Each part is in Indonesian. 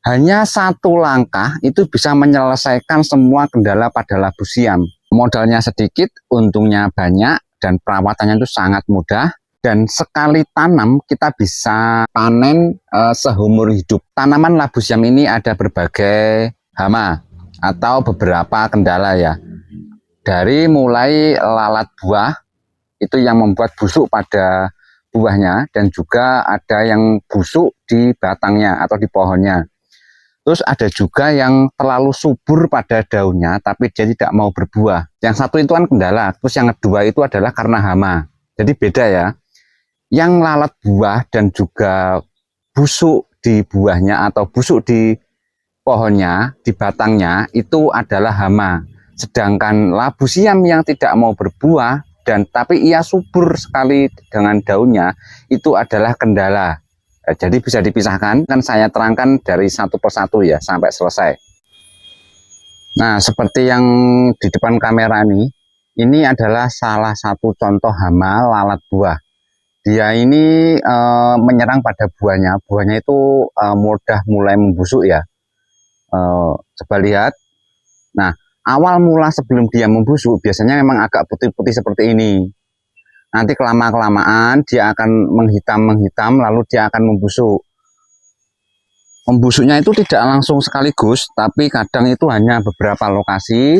Hanya satu langkah itu bisa menyelesaikan semua kendala pada labu siam. Modalnya sedikit, untungnya banyak, dan perawatannya itu sangat mudah. Dan sekali tanam kita bisa panen seumur hidup. Tanaman labu siam ini ada berbagai hama atau beberapa kendala ya. Dari mulai lalat buah, itu yang membuat busuk pada buahnya, dan juga ada yang busuk di batangnya atau di pohonnya. Terus ada juga yang terlalu subur pada daunnya, tapi dia tidak mau berbuah. Yang satu itu kan kendala. Terus yang kedua itu adalah karena hama. Jadi beda ya. Yang lalat buah dan juga busuk di buahnya atau busuk di pohonnya, di batangnya, itu adalah hama. Sedangkan labu siam yang tidak mau berbuah, tapi ia subur sekali dengan daunnya, itu adalah kendala. Jadi bisa dipisahkan, kan saya terangkan dari satu persatu ya, sampai selesai. Nah, seperti yang di depan kamera ini adalah salah satu contoh hama lalat buah. Dia ini menyerang pada buahnya. Buahnya itu mudah mulai membusuk ya. Coba lihat. Nah, awal mula sebelum dia membusuk, biasanya memang agak putih-putih seperti ini. Nanti kelamaan dia akan menghitam, lalu dia akan membusuk. Membusuknya itu tidak langsung sekaligus, tapi kadang itu hanya beberapa lokasi.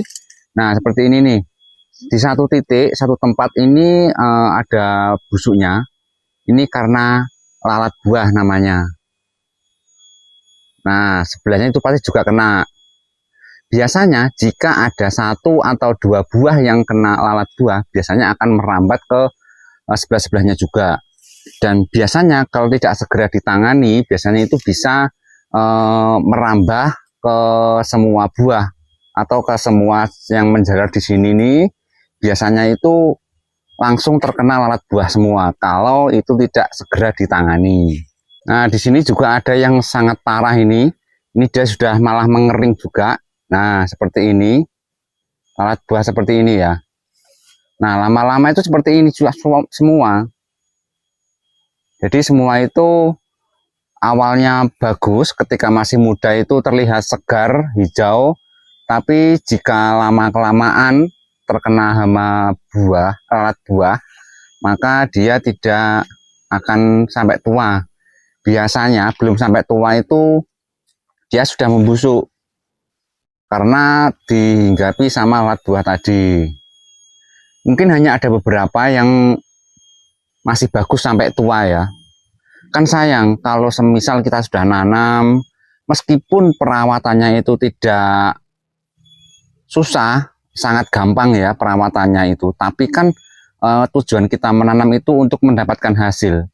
Nah, seperti ini nih. Di satu titik, satu tempat ini ada busuknya. Ini karena lalat buah namanya. Nah, sebelahnya itu pasti juga kena. Biasanya jika ada satu atau dua buah yang kena lalat buah, biasanya akan merambat ke sebelah-sebelahnya juga. Dan biasanya kalau tidak segera ditangani, biasanya itu bisa merambah ke semua buah atau ke semua yang menjalar di sini nih. Biasanya itu langsung terkena lalat buah semua kalau itu tidak segera ditangani. Nah, di sini juga ada yang sangat parah ini. Ini dia sudah malah mengering juga. Nah, seperti ini. Lalat buah seperti ini ya. Nah, lama-lama itu seperti ini juga semua. Jadi semua itu awalnya bagus, ketika masih muda itu terlihat segar, hijau. Tapi jika lama-kelamaan terkena hama buah, lalat buah, maka dia tidak akan sampai tua. Biasanya belum sampai tua itu dia sudah membusuk karena dihinggapi sama lalat buah tadi. Mungkin hanya ada beberapa yang masih bagus sampai tua ya. Kan sayang kalau semisal kita sudah nanam, meskipun perawatannya itu tidak susah, sangat gampang ya perawatannya itu. Tapi kan tujuan kita menanam itu untuk mendapatkan hasil.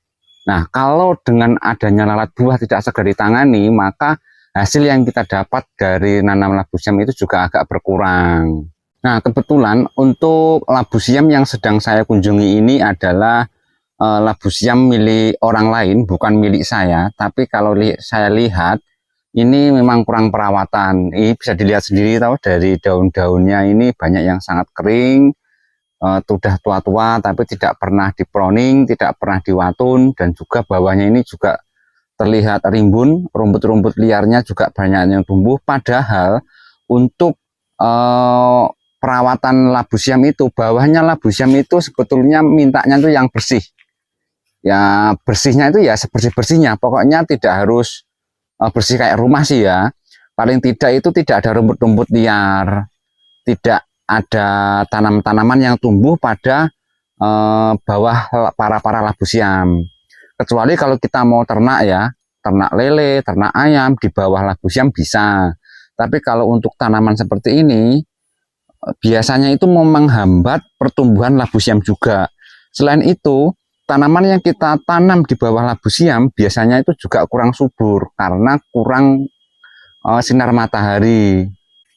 Nah, kalau dengan adanya lalat buah tidak segera ditangani, maka hasil yang kita dapat dari nanam labu siam itu juga agak berkurang. Nah, kebetulan untuk labu siam yang sedang saya kunjungi ini adalah labu siam milik orang lain, bukan milik saya. Tapi kalau saya lihat, ini memang kurang perawatan. Ini bisa dilihat sendiri tahu dari daun-daunnya ini banyak yang sangat kering, sudah tua-tua, tapi tidak pernah diproning, tidak pernah diwatun, dan juga bawahnya ini juga terlihat rimbun, rumput-rumput liarnya juga banyak yang tumbuh. Padahal untuk perawatan labu siam itu, bawahnya labu siam itu sebetulnya mintanya itu yang bersih. Ya bersihnya itu ya sebersih-bersihnya, pokoknya tidak harus bersih kayak rumah sih ya. Paling tidak itu tidak ada rumput-rumput liar, tidak ada tanam-tanaman yang tumbuh pada bawah para labu siam. Kecuali kalau kita mau ternak ya, ternak lele, ternak ayam, di bawah labu siam bisa. Tapi kalau untuk tanaman seperti ini, biasanya itu menghambat pertumbuhan labu siam juga. Selain itu, tanaman yang kita tanam di bawah labu siam biasanya itu juga kurang subur karena kurang sinar matahari.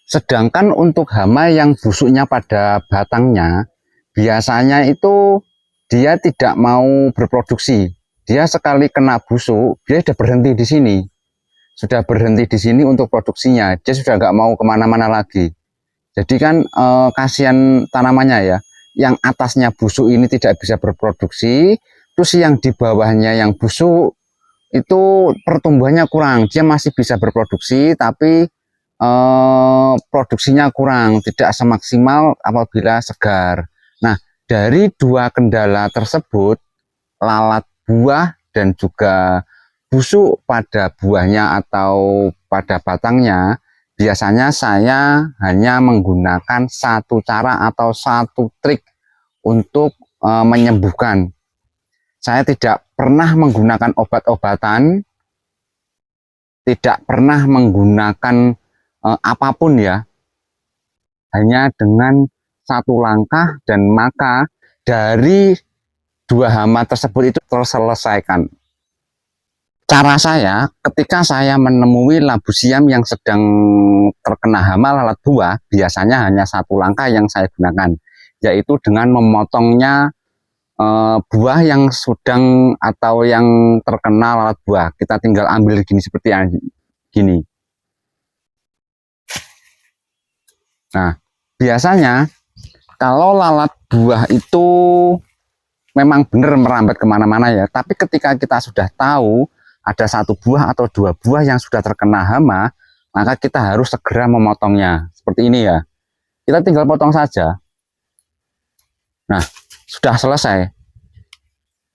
Sedangkan untuk hama yang busuknya pada batangnya, biasanya itu dia tidak mau berproduksi. Dia sekali kena busuk, dia sudah berhenti di sini. Sudah berhenti di sini untuk produksinya. Dia sudah nggak mau kemana-mana lagi. Jadi kan kasihan tanamannya ya. Yang atasnya busuk ini tidak bisa berproduksi, terus yang di bawahnya yang busuk itu pertumbuhannya kurang. Dia masih bisa berproduksi, tapi produksinya kurang, tidak semaksimal apabila segar. Nah, dari dua kendala tersebut, lalat buah dan juga busuk pada buahnya atau pada batangnya, biasanya saya hanya menggunakan satu cara atau satu trik untuk menyembuhkan. Saya tidak pernah menggunakan obat-obatan, tidak pernah menggunakan apapun ya, hanya dengan satu langkah, dan maka dari dua hama tersebut itu terselesaikan. Cara saya, ketika saya menemui labu siam yang sedang terkena hama lalat buah, biasanya hanya satu langkah yang saya gunakan, yaitu dengan memotongnya buah yang sedang atau yang terkena lalat buah. Kita tinggal ambil gini, seperti gini. Nah, biasanya kalau lalat buah itu memang benar merambat kemana-mana ya, tapi ketika kita sudah tahu ada satu buah atau dua buah yang sudah terkena hama, maka kita harus segera memotongnya. Seperti ini ya. Kita tinggal potong saja. Nah, sudah selesai.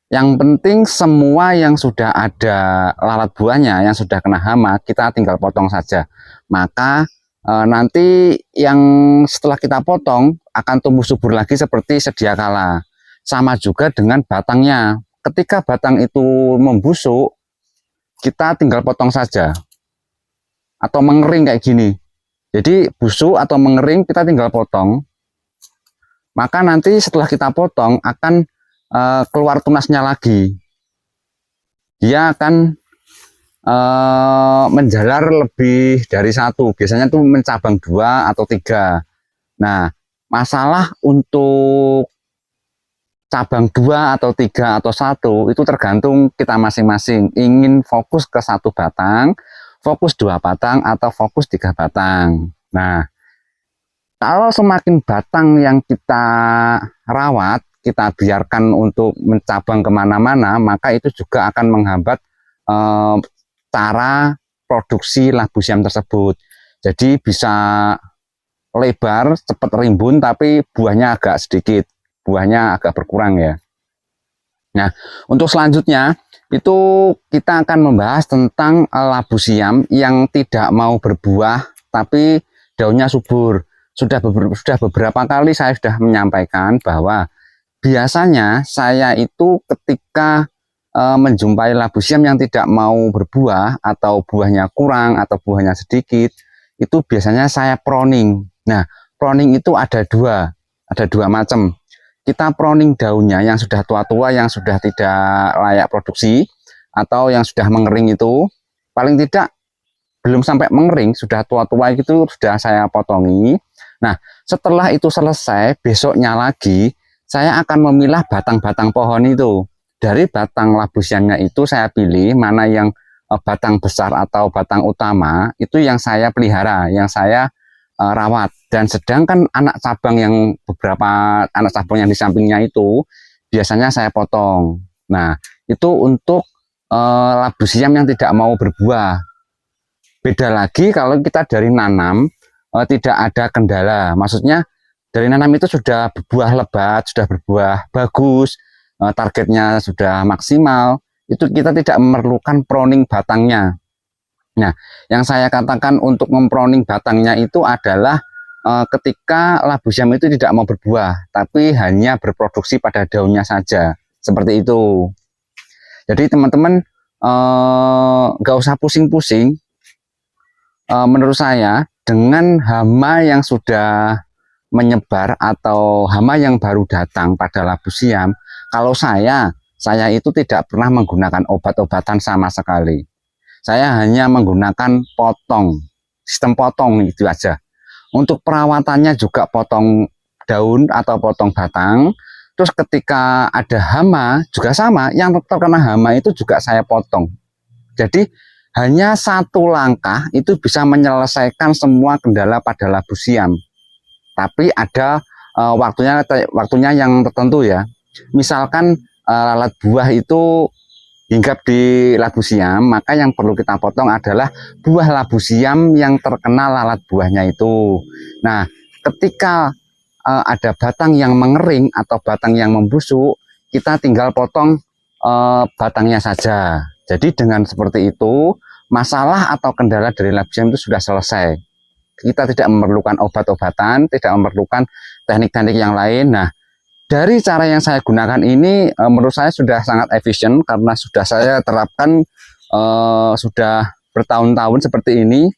Yang penting semua yang sudah ada lalat buahnya, yang sudah kena hama, kita tinggal potong saja. Maka nanti yang setelah kita potong akan tumbuh subur lagi seperti sedia kala. Sama juga dengan batangnya. Ketika batang itu membusuk, kita tinggal potong saja, atau mengering kayak gini. Jadi busuk atau mengering kita tinggal potong. Maka nanti setelah kita potong akan keluar tunasnya lagi. Dia akan menjalar lebih dari satu. Biasanya tuh mencabang 2 atau 3. Nah, masalah untuk cabang 2 atau 3 atau 1 itu tergantung kita masing-masing, ingin fokus ke satu batang, fokus 2 batang, atau fokus 3 batang. Nah, kalau semakin batang yang kita rawat, kita biarkan untuk mencabang kemana-mana, maka itu juga akan menghambat cara produksi labu siam tersebut. Jadi bisa lebar, cepat rimbun, tapi buahnya agak sedikit. Buahnya agak berkurang ya. Nah, untuk selanjutnya itu kita akan membahas tentang labu siam yang tidak mau berbuah tapi daunnya subur. Sudah beberapa kali saya sudah menyampaikan bahwa biasanya saya itu ketika menjumpai labu siam yang tidak mau berbuah atau buahnya kurang atau buahnya sedikit, itu biasanya saya proning. Nah, proning itu ada dua macam. Kita proning daunnya yang sudah tua-tua, yang sudah tidak layak produksi, atau yang sudah mengering itu, paling tidak belum sampai mengering, sudah tua-tua itu sudah saya potongi. Nah, setelah itu selesai, besoknya lagi, saya akan memilah batang-batang pohon itu. Dari batang labu siamnya itu saya pilih mana yang batang besar atau batang utama, itu yang saya pelihara, yang saya rawat. Dan sedangkan anak cabang yang beberapa anak cabang yang di sampingnya itu biasanya saya potong. Nah, itu untuk labu siam yang tidak mau berbuah. Beda lagi kalau kita dari nanam tidak ada kendala. Maksudnya dari nanam itu sudah berbuah lebat, sudah berbuah bagus, targetnya sudah maksimal, itu kita tidak memerlukan proning batangnya. Nah, yang saya katakan untuk memproning batangnya itu adalah ketika labu siam itu tidak mau berbuah, tapi hanya berproduksi pada daunnya saja, seperti itu. Jadi teman-teman nggak usah pusing-pusing. Menurut saya dengan hama yang sudah menyebar atau hama yang baru datang pada labu siam, kalau saya itu tidak pernah menggunakan obat-obatan sama sekali. Saya hanya menggunakan potong, sistem potong itu aja. Untuk perawatannya juga potong daun atau potong batang. Terus ketika ada hama juga sama, yang terkena hama itu juga saya potong. Jadi hanya satu langkah itu bisa menyelesaikan semua kendala pada labu siam. Tapi ada waktunya yang tertentu ya. Misalkan lalat buah itu hinggap di labu siam, maka yang perlu kita potong adalah buah labu siam yang terkena lalat buahnya itu. Nah, ketika ada batang yang mengering atau batang yang membusuk, kita tinggal potong batangnya saja. Jadi dengan seperti itu, masalah atau kendala dari labu siam itu sudah selesai. Kita tidak memerlukan obat-obatan, tidak memerlukan teknik-teknik yang lain. Nah, dari cara yang saya gunakan ini menurut saya sudah sangat efisien karena sudah saya terapkan sudah bertahun-tahun seperti ini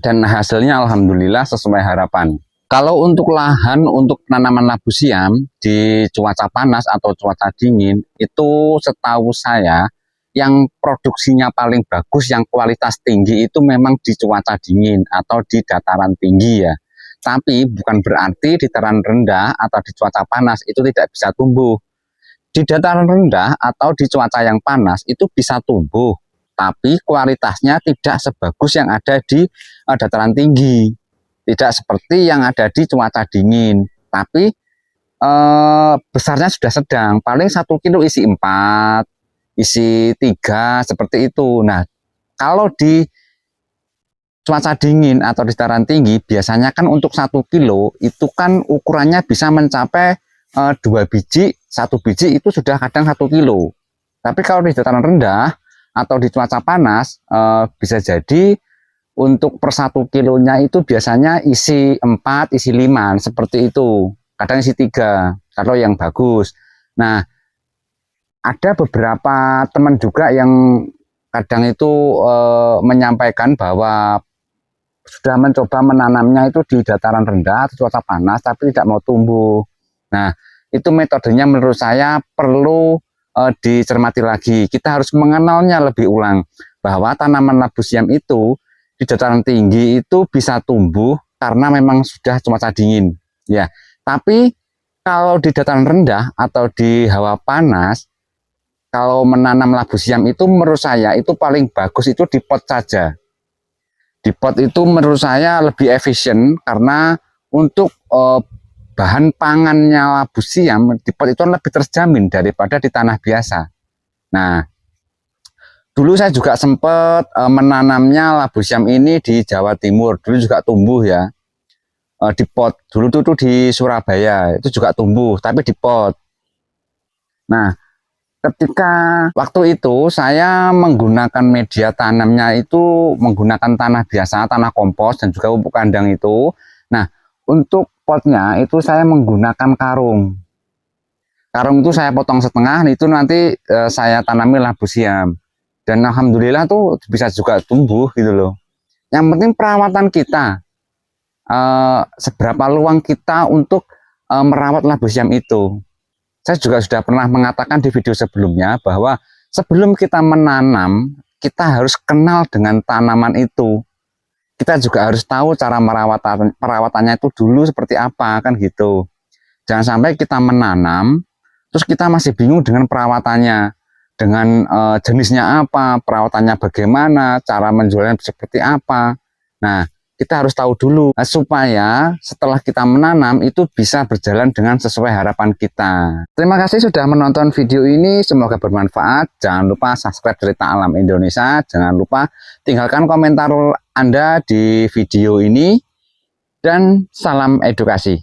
dan hasilnya alhamdulillah sesuai harapan. Kalau untuk lahan untuk penanaman labu siam di cuaca panas atau cuaca dingin itu setahu saya yang produksinya paling bagus, yang kualitas tinggi itu memang di cuaca dingin atau di dataran tinggi ya. Tapi bukan berarti di dataran rendah atau di cuaca panas itu tidak bisa tumbuh. Di dataran rendah atau di cuaca yang panas itu bisa tumbuh, tapi kualitasnya tidak sebagus yang ada di dataran tinggi. Tidak seperti yang ada di cuaca dingin, tapi besarnya sudah sedang. Paling 1 kilo isi 4, isi 3, seperti itu. Nah, kalau di cuaca dingin atau di dataran tinggi biasanya kan untuk 1 kilo itu kan ukurannya bisa mencapai 2 biji, 1 biji itu sudah kadang 1 kilo. Tapi kalau di dataran rendah atau di cuaca panas bisa jadi untuk per 1 kilonya itu biasanya isi 4, isi 5 seperti itu. Kadang isi 3 kalau yang bagus. Nah, ada beberapa teman juga yang kadang itu menyampaikan bahwa sudah mencoba menanamnya itu di dataran rendah atau cuaca panas tapi tidak mau tumbuh. Nah, itu metodenya menurut saya perlu dicermati lagi. Kita harus mengenalnya lebih ulang bahwa tanaman labu siam itu di dataran tinggi itu bisa tumbuh karena memang sudah cuaca dingin ya. Tapi kalau di dataran rendah atau di hawa panas, kalau menanam labu siam itu menurut saya itu paling bagus itu di pot saja. Di pot itu menurut saya lebih efisien karena untuk bahan pangannya labu siam di pot itu lebih terjamin daripada di tanah biasa. Nah, dulu saya juga sempat menanamnya labu siam ini di Jawa Timur, dulu juga tumbuh ya di pot. Dulu tuh di Surabaya itu juga tumbuh, tapi di pot. Nah, ketika waktu itu saya menggunakan media tanamnya itu menggunakan tanah biasa, tanah kompos dan juga pupuk kandang itu. Nah, untuk potnya itu saya menggunakan karung. Karung itu saya potong setengah, itu nanti saya tanami labu siam. Dan alhamdulillah tuh bisa juga tumbuh gitu loh. Yang penting perawatan kita, seberapa luang kita untuk merawat labu siam itu. Saya juga sudah pernah mengatakan di video sebelumnya bahwa sebelum kita menanam, kita harus kenal dengan tanaman itu. Kita juga harus tahu cara perawatannya itu dulu seperti apa, kan gitu. Jangan sampai kita menanam, terus kita masih bingung dengan perawatannya. Dengan jenisnya apa, perawatannya bagaimana, cara menjualnya seperti apa. Nah, kita harus tahu dulu supaya setelah kita menanam itu bisa berjalan dengan sesuai harapan kita. Terima kasih sudah menonton video ini, semoga bermanfaat. Jangan lupa subscribe Cerita Alam Indonesia, jangan lupa tinggalkan komentar Anda di video ini, dan salam edukasi.